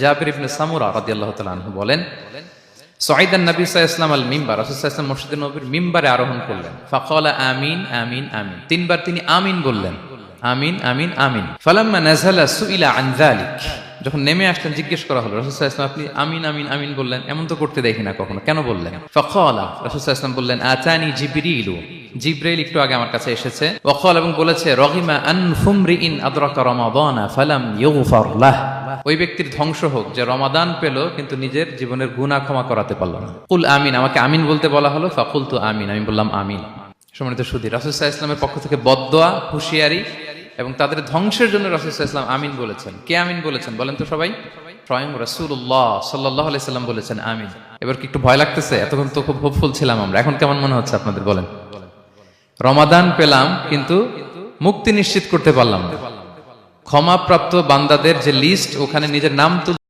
জাবির ইবনে সামুরা রাদিয়াল্লাহু তাআলা আনহু বলেন, সাইদান নবী সাল্লাল্লাহু আলাইহি ওয়াসাল্লাম আল মিম্বার, রাসূল সাল্লাল্লাহু আলাইহি ওয়াসাল্লাম মসজিদে নববীর মিম্বারে আরোহণ করলেন। ফাকালা আমিন আমিন আমিন, তিনবার তিনি আমিন বললেন, আমিন আমিন আমিন। ফালাম্মা নাযালা সুইলা আন যালিক, যখন নেমে আসলেন জিজ্ঞেস করা হলো, রাসূল সাল্লাল্লাহু আলাইহি ওয়াসাল্লাম আপনি আমিন আমিন আমিন বললেন, এমন তো করতে দেখি না কখনো, কেন বললেন? ফাকালা, রাসূল সাল্লাল্লাহু আলাইহি ওয়াসাল্লাম বললেন, আতানি জিবরিলু, জিব্রাইল একটু আগে আমার কাছে এসেছে। ওয়াকাল, এবং বলেছে, রগিমা আনফুমরিইন আদরাকা রমাদানা ফালাম ইউগফার লাহ, ওই ব্যক্তির ধ্বংস হোক যে রমাদান পেল কিন্তু নিজের জীবনের গুনাহ ক্ষমা করাতে পারল না। কুল আমিন, আমাকে আমিন বলতে বলা হলো, ফাকুলতু আমিন, আমি বললাম আমিন। সম্মানিত সুধী, রাসূল সাল্লাল্লাহু আলাইহি ওয়াসাল্লামের পক্ষ থেকে বদদোয়া, হুঁশিয়ারি এবং তাদের ধ্বংসের জন্য রাসূল সাল্লাল্লাহু আলাইহি ওয়াসাল্লাম আমিন বলেছেন। কে আমিন বলেছেন বলেন তো সবাই? স্বয়ং রাসূলুল্লাহ সাল্লাল্লাহু আলাইহি ওয়াসাল্লাম বলেছেন আমিন। এবার কি একটু ভয় লাগতেছে? এতক্ষণ তো খুব হোপফুল ছিলাম আমরা, এখন কেমন মনে হচ্ছে আপনাদের বলেন? রমাদান পেলাম কিন্তু মুক্তি নিশ্চিত করতে পারলাম না। ক্ষমাপ্রাপ্ত বান্দাদের যে লিস্ট, ওখানে নিজের নাম